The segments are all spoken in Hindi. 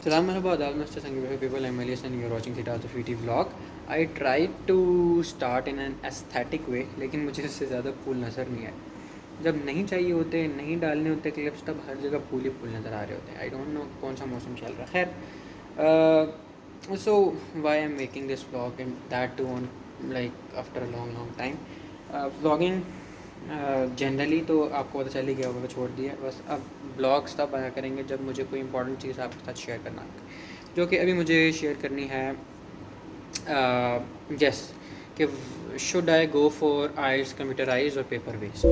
Salam Marhaba, Mr. Sangi people. I'm Elias and you're watching Theta the VT vlog. I tried to start in an aesthetic way, लेकिन मुझे इससे ज़्यादा फूल नज़र नहीं आए. जब नहीं चाहिए होते, नहीं डालने होते क्लिप्स, तब हर जगह फूल ही फूल नज़र आ रहे होते हैं. आई डोंट नो कौन सा मौसम चल रहा है. खैर, so why I'm making this vlog and that too on like after a long time. Vlogging generally तो आपको पता चल ही गया होगा, छोड़ दिया. बस अब ब्लॉग्स तब आया करेंगे जब मुझे कोई इंपॉर्टेंट चीज़ आपके साथ शेयर करना है, जो कि अभी मुझे शेयर करनी है. यस, कि should I go for IELTS computerise और पेपर बेस्ड.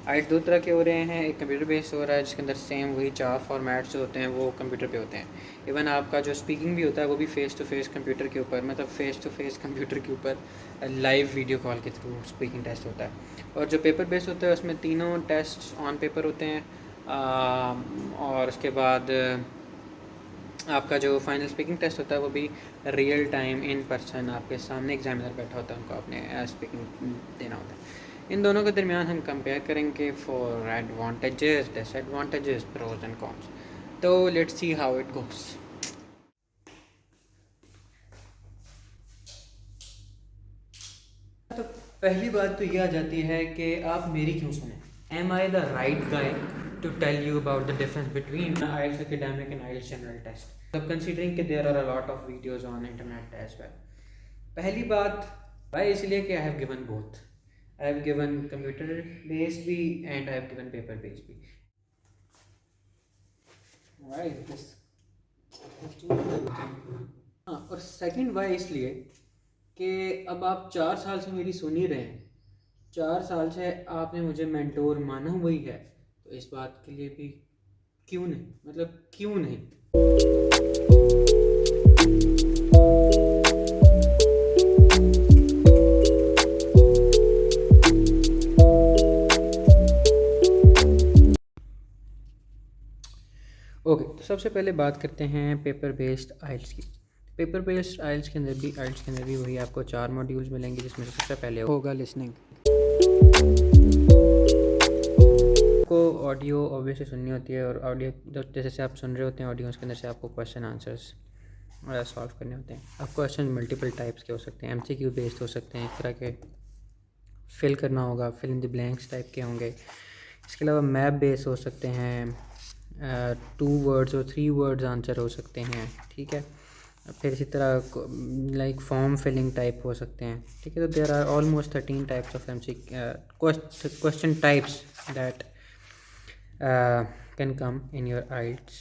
आइल्स दो तरह के हो रहे हैं. एक कंप्यूटर बेस्ड हो रहा है जिसके अंदर सेम वही 4 फॉर्मेट्स जो होते हैं वो कंप्यूटर पे होते हैं. इवन आपका जो स्पीकिंग भी होता है वो भी फ़ेस टू फेस कंप्यूटर के ऊपर, मतलब फ़ेस टू फेस कंप्यूटर के ऊपर लाइव वीडियो कॉल के थ्रू स्पीकिंग टेस्ट होता है. और जो पेपर बेस्ड होता है उसमें तीनों टेस्ट ऑन पेपर होते हैं. और उसके बाद आपका जो फाइनल स्पीकिंग टेस्ट होता है वो भी रियल टाइम इन पर्सन आपके सामने एग्जामिनर बैठा होता है, उनको आपने स्पीकिंग देना होता है. इन दोनों के दरमियान हम कंपेयर करेंगे for advantages, disadvantages, pros and cons. तो let's see how it goes. तो पहली बात तो ये आ जाती है कि आप मेरी क्यों सुने. Am I the right guy to tell you about the difference between IELTS academic and IELTS general test. So considering that there are a lot of videos on internet as well. पहली बात why इसलिए कि I have given both. I have given computer based भी and I have given paper based भी. Why this? हाँ, और सेकंड why इसलिए कि अब आप 4 साल से मेरी सुन ही रहे हैं. 4 साल से आपने मुझे मेंटोर माना हुआ ही है, तो इस बात के लिए भी क्यों नहीं, मतलब क्यों नहीं. ओके, तो सबसे पहले बात करते हैं पेपर बेस्ड आइल्स की. पेपर बेस्ड आइल्स के अंदर भी वही आपको 4 मॉड्यूल्स मिलेंगे, जिसमें से सबसे पहले होगा लिसनिंग. आपको ऑडियो ऑब्वियसली सुननी होती है, और ऑडियो जैसे से आप सुन रहे होते हैं ऑडियो, उसके अंदर से आपको क्वेश्चन आंसर्स सॉल्व करने होते हैं. अब क्वेश्चन मल्टीपल टाइप्स के हो सकते हैं, एमसीक्यू बेस्ड हो सकते हैं, एक तरह के फिल करना होगा, fill in the blanks type के होंगे. इसके अलावा मैप बेस्ड हो सकते हैं, 2 वर्ड्स और 3 वर्ड्स आंसर हो सकते हैं. ठीक है, फिर इसी तरह लाइक फॉर्म फिलिंग टाइप हो सकते हैं. ठीक है, तो there are almost 13 types of question types that can come in your IELTS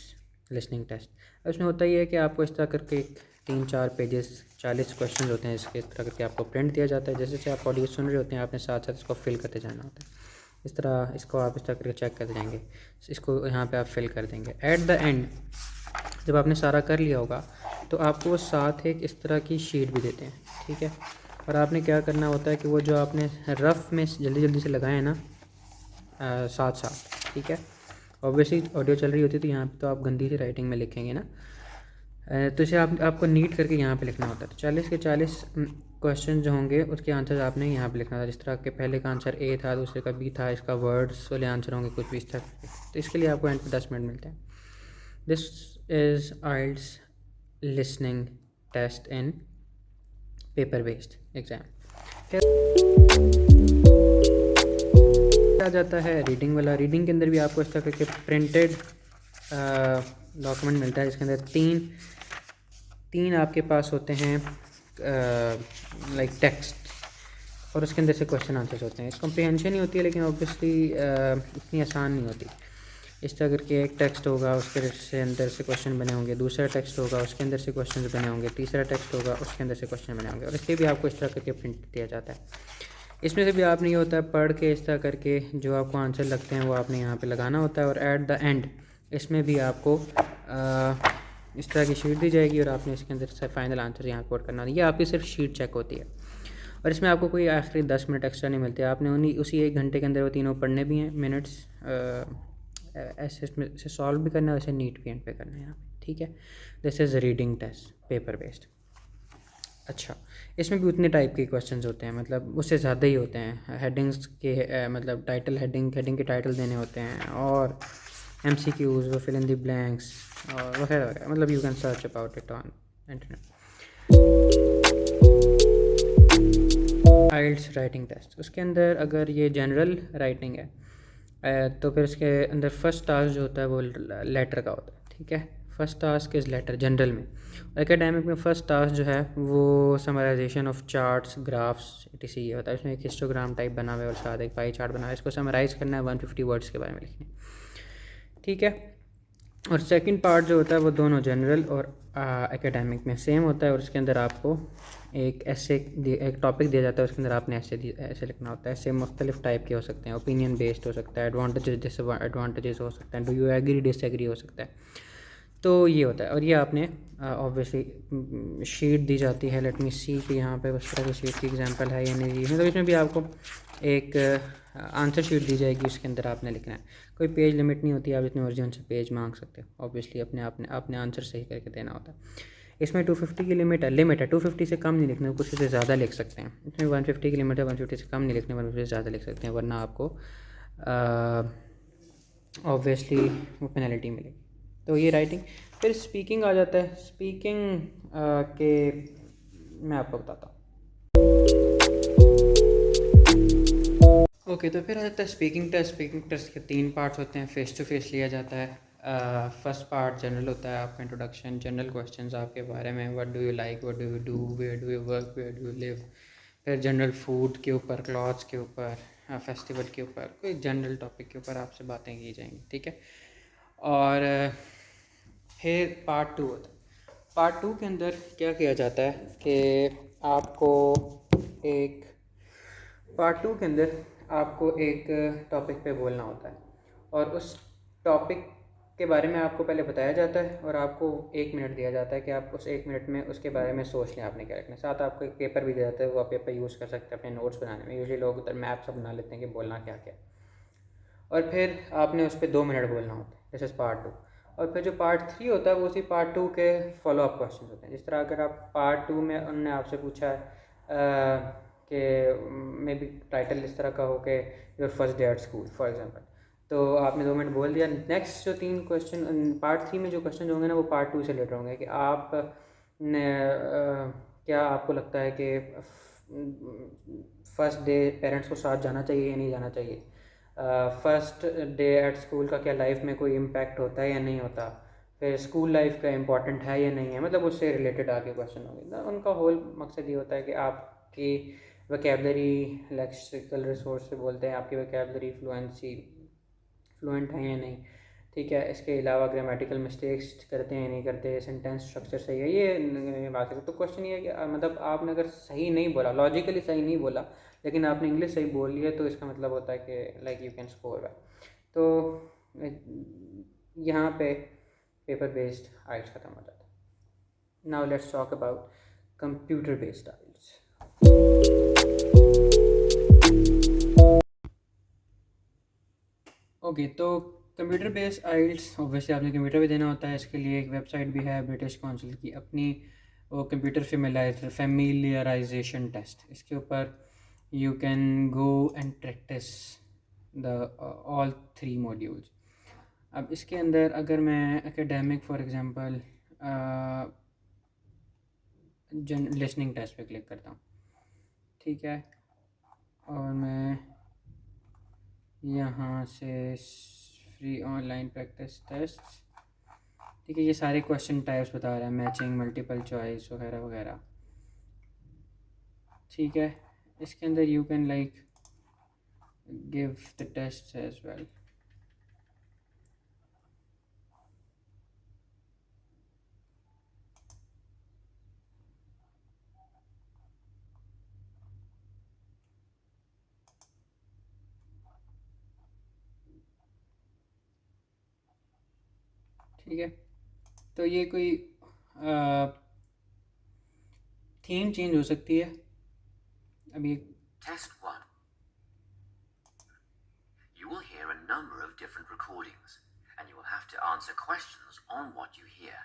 listening test. उसमें होता ही है कि आपको इस तरह करके 3-4 पेजेस 40 क्वेश्चन होते हैं, इसके इस तरह करके आपको प्रिंट दिया जाता है. जैसे जैसे आप ऑडियो सुन रहे होते हैं आपने साथ साथ इसको फिल करते जाना होता है. इस तरह इसको आप इस तरह करके चेक करते जाएंगे, इसको यहाँ पे आप फिल कर देंगे. एट द एंड जब आपने सारा कर लिया होगा तो आपको वो साथ एक इस तरह की शीट भी देते हैं. ठीक है, और आपने क्या करना होता है कि वो जो आपने रफ़ में जल्दी से लगाए हैं ना साथ साथ. ठीक है, ऑब्वियसली ऑडियो चल रही होती है तो यहाँ पे तो आप गंदी सी राइटिंग में लिखेंगे ना, तो इसे आपको नीट करके यहाँ पे लिखना होता है. तो 40 के 40 क्वेश्चन जो होंगे उसके आंसर आपने यहाँ पे लिखना था. जिस तरह के पहले का आंसर ए था, दूसरे का बी था, इसका वर्ड्स वाले आंसर होंगे कुछ भी इस तरह. तो इसके लिए आपको एंड पे 10 मिनट मिलते हैं. This is IELTS listening test in paper based exam. आ जाता है रीडिंग वाला. रीडिंग के अंदर भी आपको इस तरह के प्रिंटेड डॉक्यूमेंट मिलता है, जिसके अंदर तीन आपके पास होते हैं लाइक टेक्स्ट, और उसके अंदर से क्वेश्चन आंसर्स होते हैं. कॉम्प्रिहेंशन ही होती है, लेकिन ऑब्वियसली इतनी आसान नहीं होती. इस तरह करके एक टेक्स्ट होगा, उसके से अंदर से क्वेश्चन बने होंगे. दूसरा टेक्स्ट होगा, उसके अंदर से क्वेश्चन बने होंगे. तीसरा टेक्स्ट होगा, उसके अंदर से क्वेश्चन बने होंगे. और इसके भी आपको इस तरह करके प्रिंट दिया जाता है. इसमें से भी आपने ये होता है पढ़ के इस तरह करके जो आपको आंसर लगते हैं वो आपने यहाँ पे लगाना होता है. और एट द एंड इसमें भी आपको इस तरह की शीट दी जाएगी, और आपने इसके अंदर से फाइनल आंसर यहाँ कोट करना है. ये आपकी सिर्फ शीट चेक होती है, और इसमें आपको कोई आखिरी 10 मिनट एक्स्ट्रा नहीं मिलते. आपने उसी 1 घंटे के अंदर वो तीनों पढ़ने भी हैं मिनट्स, ऐसे इसमें से सॉल्व भी करना है, वैसे नीट भी एंड पे करना है यहाँ पे. ठीक है, this is reading test paper based. अच्छा, इसमें भी उतने टाइप के क्वेश्चंस होते हैं, मतलब उससे ज़्यादा ही होते हैं। हेडिंग्स के मतलब टाइटल, हेडिंग के टाइटल देने होते हैं, और MCQs, वो फिल इन द ब्लैंक्स और वगैरह वगैरह। मतलब you can search about it on internet. IELTS writing test, उसके अंदर अगर ये जनरल राइटिंग है तो फिर इसके अंदर फर्स्ट टास्क जो होता है वो लेटर का होता है, ठीक है। First task is letter general में। एकेडमिक में फ़र्स्ट टास्क जो है वो summarization of charts, graphs, etc ये होता है। इसमें एक हिस्टोग्राम टाइप बना हुआ है और साथ एक पाई चार्ट बना हुआ है, इसको समराइज़ करना है, 150 वर्ड्स के बारे में लिखने, ठीक है। और सेकंड पार्ट जो होता है वो दोनों जनरल और एकेडमिक में सेम होता है, और उसके अंदर आपको एक एक टॉपिक दिया जाता है, उसके अंदर आपने ऐसे लिखना होता है। ऐसे मुख्तलिफ टाइप के हो सकते हैं, ओपिनियन बेस्ड हो सकता है, एडवांटेजेस डिसएडवांटेजेस हो सकता है, डू यू एग्री डिसएग्री हो सकता है। तो ये होता है, और ये आपने ऑब्वियसली शीट दी जाती है। लेट मी सी कि यहाँ पे उस तरह की शीट की एग्जांपल है या नहीं दी है। तो इसमें भी आपको एक आंसर शीट दी जाएगी, उसके अंदर आपने लिखना है। कोई पेज लिमिट नहीं होती, आप जितने मर्जी उनसे पेज मांग सकते हो। ऑब्वियसली अपने आंसर सही करके देना होता है। इसमें 250 की लिमिट है 250 से कम नहीं लिखना, कुछ से ज़्यादा लिख सकते हैं। इसमें 150 की लिमिट है, 150 से कम नहीं लिखने, 150 से ज़्यादा लिख सकते हैं, वरना आपको ऑब्वियसली वो पेनल्टी मिलेगी। तो ये राइटिंग। फिर स्पीकिंग आ जाता है। स्पीकिंग के मैं आपको बताता हूँ। ओके, तो फिर आ जाता है स्पीकिंग टेस्ट। स्पीकिंग टेस्ट के 3 पार्ट्स होते हैं। फेस टू फेस लिया जाता है। फर्स्ट पार्ट जनरल होता है, आपका इंट्रोडक्शन, जनरल क्वेश्चंस आपके बारे में, what do you like, what do you do, where do you work, where do you live. फिर जनरल फूड के ऊपर, क्लॉथ्स के ऊपर, फेस्टिवल के ऊपर, कोई जनरल टॉपिक के ऊपर आपसे बातें की जाएंगी, ठीक है। और फिर पार्ट 2 होता है। पार्ट 2 के अंदर क्या किया जाता है कि आपको एक पार्ट 2 के अंदर आपको एक टॉपिक पे बोलना होता है, और उस टॉपिक के बारे में आपको पहले बताया जाता है, और आपको 1 मिनट दिया जाता है कि आप उस 1 मिनट में उसके बारे में सोच लें आपने क्या लिखना है। साथ आपको एक पेपर भी दिया जाता है, वो आप पेपर यूज़ कर सकते हैं अपने नोट्स बनाने में। यूजुअली लोग उधर मैप सब बना लेते हैं कि बोलना क्या क्या। और फिर आपने उस पर 2 मिनट बोलना होता है, दिस इज़ पार्ट 2। और फिर जो पार्ट 3 होता है वो उसी पार्ट 2 के फॉलो अप क्वेश्चन होते हैं। जिस तरह अगर आप पार्ट 2 में उन्होंने आपसे पूछा है कि मे बी टाइटल इस तरह का हो कि your first day at school for example, तो आपने 2 मिनट बोल दिया। नेक्स्ट जो 3 क्वेश्चन पार्ट 3 में जो क्वेश्चन होंगे ना, वो पार्ट 2 से रिलेटेड होंगे कि आप ने क्या आपको लगता है कि फर्स्ट डे पेरेंट्स को साथ जाना चाहिए या नहीं जाना चाहिए, फर्स्ट डे एट स्कूल का क्या लाइफ में कोई इम्पैक्ट होता है या नहीं होता, फिर स्कूल लाइफ का इम्पॉर्टेंट है या नहीं है। मतलब उससे रिलेटेड आगे क्वेश्चन होंगे ना। उनका होल मकसद ये होता है कि आपकी वोकेबलरी, लेक्सिकल रिसोर्स से बोलते हैं, आपकी वोकेबलरी फ्लुएंट है या नहीं, ठीक है। इसके अलावा ग्रामेटिकल मिस्टेक्स करते हैं या नहीं करते, सेंटेंस स्ट्रक्चर सही है, ये बात है। तो क्वेश्चन ये है कि मतलब आपने अगर सही नहीं बोला, लॉजिकली सही नहीं बोला, लेकिन आपने इंग्लिश सही बोल लिया, तो इसका मतलब होता है कि like you can score well. तो यहाँ पे पेपर बेस्ड आइल्स ख़त्म हो जाता है। Now let's talk about computer based IELTS. Okay, तो कंप्यूटर बेस्ड आइल्स ऑब्वियसली आपने कंप्यूटर भी देना होता है। इसके लिए एक वेबसाइट भी है ब्रिटिश काउंसिल की अपनी, वो कंप्यूटर फैमिलियराइजेशन टेस्ट। इसके ऊपर you can go and practice the all 3 modules. अब इसके अंदर अगर मैं academic for example listening test पे क्लिक करता हूँ, ठीक है, और मैं यहाँ से फ्री ऑनलाइन प्रैक्टिस टेस्ट, ठीक है, ये सारे क्वेश्चन टाइप्स बता रहा है, मैचिंग, मल्टीपल चॉइस वगैरह वगैरह, ठीक है। इसके अंदर you can like give the test as well. ठीक है, तो ये कोई थीम चेंज हो सकती है अभी। Test 1. You will hear a number of different recordings, and you will have to answer questions on what you hear.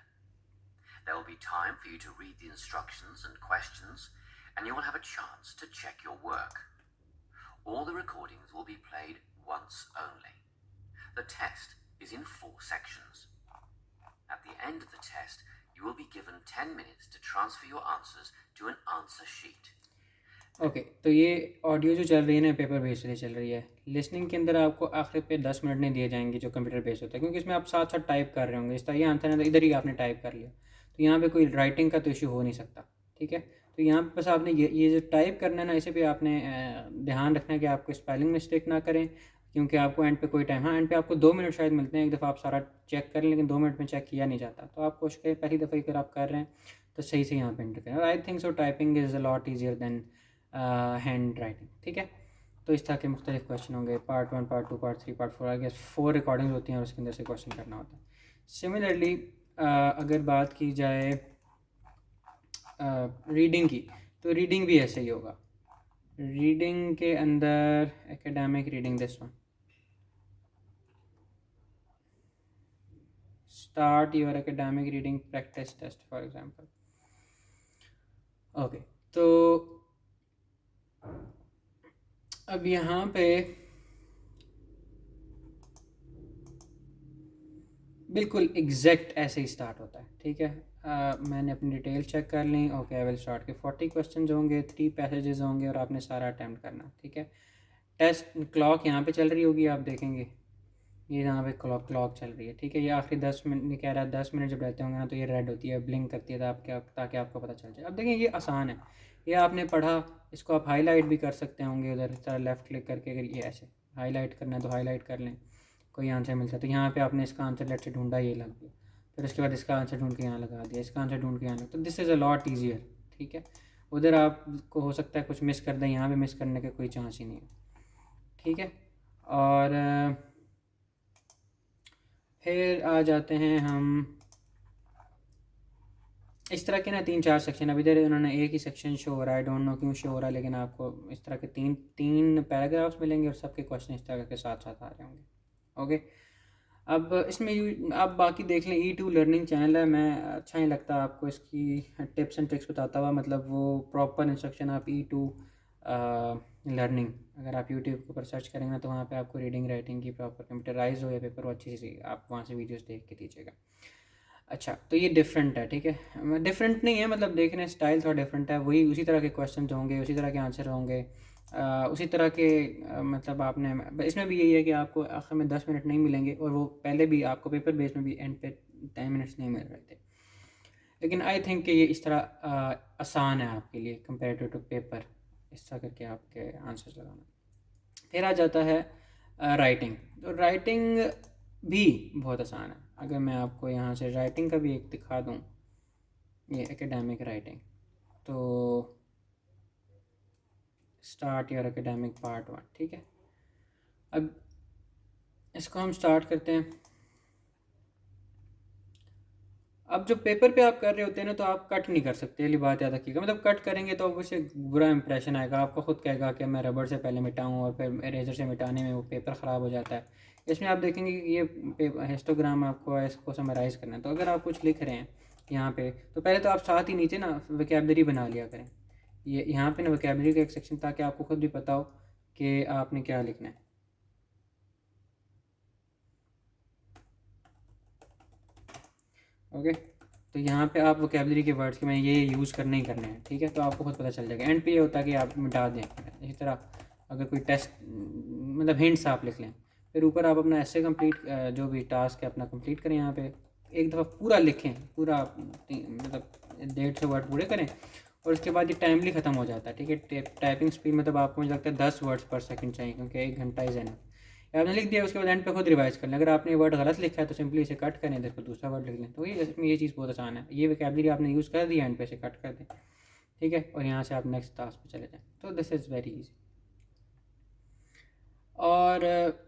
There will be time for you to read the instructions and questions, and you will have a chance to check your work. All the recordings will be played once only. The test is in 4 sections. At the end of the test, you will be given 10 minutes to transfer your answers to an answer sheet. Okay तो ये ऑडियो जो चल रही है ना पेपर बेस वाली चल रही है। लिसनिंग के अंदर आपको आखिर पे 10 मिनट नहीं दिए जाएंगे जो कंप्यूटर बेस होता है, क्योंकि इसमें आप साथ साथ टाइप कर रहे होंगे। इस तरह ये आंसर है तो इधर ही आपने टाइप कर लिया, तो यहाँ पे कोई राइटिंग का तो इशू हो नहीं सकता। ठीक है, तो यहाँ पे बस आपने ये जो टाइप करना है ना, इसे भी आपने ध्यान रखना है कि आपको स्पेलिंग मिस्टेक ना करें, क्योंकि आपको एंड पे कोई टाइम, हाँ एंड पे आपको 2 मिनट शायद मिलते हैं, एक दफ़ा आप सारा चेक करें, लेकिन 2 मिनट में चेक किया नहीं जाता। तो आप कोशिश करें पहली दफ़ा अगर आप कर रहे हैं तो सही से यहाँ पे एंटर करें। और I think so typing is a lot easier than handwriting. ठीक है, तो इस तरह के मुख्तलिफ क्वेश्चन होंगे, पार्ट 1, पार्ट 2, पार्ट 3, पार्ट 4, आगे 4 रिकॉर्डिंग्स होती हैं और उसके अंदर से क्वेश्चन करना होता है। सिमिलरली अगर बात की जाए रीडिंग की, तो रीडिंग भी ऐसे ही होगा। रीडिंग के अंदर academic reading, this one, start your academic reading practice test for example. Okay, तो अब यहाँ पे बिल्कुल एग्जैक्ट ऐसे ही स्टार्ट होता है। ठीक है, मैंने अपनी डिटेल चेक कर ली। ओके, आई विल स्टार्ट के 40 क्वेश्चन होंगे, 3 पैसेजेस होंगे और आपने सारा अटैम्प्ट करना। ठीक है, टेस्ट क्लॉक यहाँ पे चल रही होगी, आप देखेंगे ये यहाँ पे क्लॉक चल रही है। ठीक है, ये आखिरी 10 मिनट नहीं कह रहा, 10 मिनट जब रहते होंगे ना तो ये रेड होती है, ब्लिंक करती है, ताकि आपको पता चल जाए। अब देखें ये आसान है, ये आपने पढ़ा, इसको आप हाईलाइट भी कर सकते होंगे उधर तरह लेफ़्ट क्लिक करके। अगर ये ऐसे हाईलाइट करना है तो हाईलाइट कर लें, कोई आंसर मिलता है तो यहाँ पे आपने इसका आंसर लेट से ढूंढा, ये लग गया, फिर उसके बाद इसका आंसर ढूंढ के यहाँ लगा दिया, इसका आंसर ढूंढ के यहाँ लगा, तो this is a lot easier. ठीक है, उधर आपको हो सकता है कुछ मिस कर दें, यहाँ पे मिस करने का कोई चांस ही नहीं है। ठीक है, और फिर आ जाते हैं हम इस तरह के ना 3-4 सेक्शन। अब इधर उन्होंने एक ही सेक्शन शो हो रहा है, आई डोंट नो क्यों शो हो रहा है, लेकिन आपको इस तरह के तीन पैराग्राफ्स मिलेंगे और सबके क्वेश्चन इस तरह के साथ साथ आ रहे होंगे। ओके, अब इसमें आप बाकी देख लें, E2 लर्निंग चैनल है, मैं अच्छा नहीं लगता आपको इसकी टिप्स एंड ट्रिक्स बताता हुआ, मतलब वो प्रॉपर इंस्ट्रक्शन आप E2 लर्निंग अगर आप यूट्यूब के ऊपर सर्च करेंगे ना तो वहाँ पे आपको रीडिंग राइटिंग की प्रॉपर कंप्यूटराइज हो या पेपर, वो अच्छी सी आप वहाँ से वीडियोस देख के दीजिएगा। अच्छा, तो ये डिफरेंट है। ठीक है, डिफरेंट नहीं है, मतलब देखने स्टाइल थोड़ा डिफरेंट है, वही उसी तरह के क्वेश्चन होंगे, उसी तरह के आंसर होंगे, उसी तरह के मतलब आपने इसमें भी यही है कि आपको आखिर में 10 मिनट नहीं मिलेंगे, और वो पहले भी आपको पेपर बेस में भी एंड पे 10 मिनट्स नहीं मिल रहे थे। लेकिन आई थिंक कि ये इस तरह आसान है आपके लिए कंपेरेटिव टू पेपर, इस तरह करके आपके आंसर्स लगाना। फिर आ जाता है राइटिंग, तो राइटिंग भी बहुत आसान है। अगर मैं आपको यहाँ से राइटिंग का भी एक दिखा दूँ, ये एकेडमिक राइटिंग, तो स्टार्ट योर एकेडमिक पार्ट 1। ठीक है, अब इसको हम स्टार्ट करते हैं। अब जो पेपर पे आप कर रहे होते हैं ना तो आप कट नहीं कर सकते, ये बात याद रखिएगा, मतलब कट करेंगे तो उसे बुरा इंप्रेशन आएगा, आपको खुद कहेगा कि मैं रबड़ से पहले मिटाऊँ और फिर इरेजर से मिटाने में वो पेपर ख़राब हो जाता है। इसमें आप देखेंगे कि ये हिस्टोग्राम आपको इसको समराइज़ करना है, तो अगर आप कुछ लिख रहे हैं यहाँ पे तो पहले तो आप साथ ही नीचे ना वोकैबुलरी बना लिया करें, ये यहाँ पे ना वोकैबुलरी का एक सेक्शन, ताकि आपको खुद भी पता हो कि आपने क्या लिखना है। ओके, तो यहाँ पे आप वोकैबुलरी के वर्ड्स के मैं ये यूज़ करने ही करने हैं। ठीक है, तो आपको खुद पता चल जाएगा। एंड पे ये होता है कि आप मिटा दें, इसी तरह अगर कोई टेस्ट मतलब हिंट्स आप लिख लें, फिर ऊपर आप अपना ऐसे कंप्लीट जो भी टास्क है अपना कंप्लीट करें, यहाँ पे एक दफ़ा पूरा लिखें, पूरा मतलब 150 वर्ड पूरे करें, और उसके बाद ये टाइमली ख़त्म हो जाता है। ठीक है, टाइपिंग स्पीड मतलब आपको मुझे लगता है 10 वर्ड्स पर सेकंड चाहिए, क्योंकि 1 घंटा इज़ एनफ। आपने लिख दिया, उसके बाद एंड पे खुद रिवाइज कर लें। अगर आपने वर्ड गलत लिखा है तो सिंपली इसे कट करें, इधर पर दूसरा वर्ड लिख लें। तो ये चीज़ बहुत आसान है, ये वोकैबुलरी आपने यूज़ कर दिया, एंड पे से कट कर दें। ठीक है, और यहाँ से आप नेक्स्ट टास्क पे चले जाएँ, तो दिस इज़ वेरी इजी। और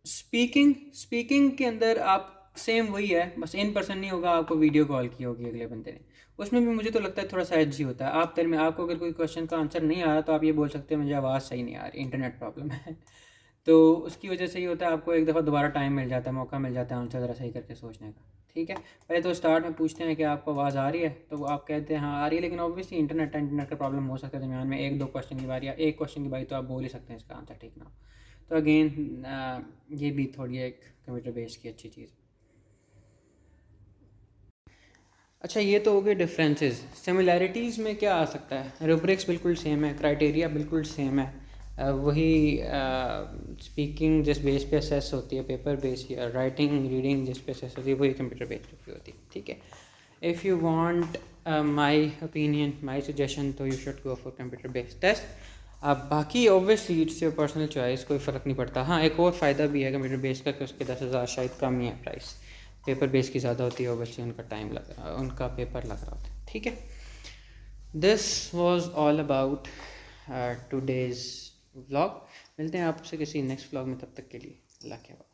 स्पीकिंग के अंदर आप सेम वही है, बस इन पर्सन नहीं होगा, आपको वीडियो कॉल की होगी अगले बंदे ने। उसमें भी मुझे तो लगता है थोड़ा सा एज ही होता है। आपको अगर कोई क्वेश्चन का आंसर नहीं आ रहा तो आप ये बोल सकते हैं मुझे आवाज़ सही नहीं आ रही, इंटरनेट प्रॉब्लम है। तो उसकी वजह से ये होता है, आपको एक दफ़ा दोबारा टाइम मिल जाता है, मौका मिल जाता है आंसर ज़रा सही करके सोचने का। ठीक है। पहले तो स्टार्ट में पूछते हैं कि आपको आवाज़ आ रही है, तो वो आप कहते हैं हाँ आ रही है, लेकिन ऑब्वियसली इंटरनेट का प्रॉब्लम हो सकता है दरमियान में, एक दो क्वेश्चन की बारी या एक क्वेश्चन की बारी तो आप बोल ही सकते हैं इसका आंसर ठीक ना। तो अगेन ये भी थोड़ी एक कंप्यूटर बेस की अच्छी चीज़। अच्छा, ये तो हो गए डिफरेंसेस। सिमिलैरिटीज़ में क्या आ सकता है? रूब्रिक्स बिल्कुल सेम है, क्राइटेरिया बिल्कुल सेम है, वही स्पीकिंग जिस बेस पे असेस होती है पेपर बेस, या राइटिंग रीडिंग जिस पे असेस होती है वही कंप्यूटर बेस्ड पे होती है, ठीक है। If you want my opinion, my suggestion, तो you should go for computer based test. अब बाकी obviously it's your personal choice, कोई फ़र्क नहीं पड़ता। हाँ, एक और फ़ायदा भी है कंप्यूटर बेस्ड का कि उसके 10,000 शायद कम ही है प्राइस, पेपर बेस की ज़्यादा होती है, ऑब्वियसली उनका टाइम उनका पेपर लग रहा होता है, ठीक है। This was all about today's vlog. मिलते हैं आपसे किसी नेक्स्ट व्लॉग में, तब तक के लिए अल्लाह के हवाले।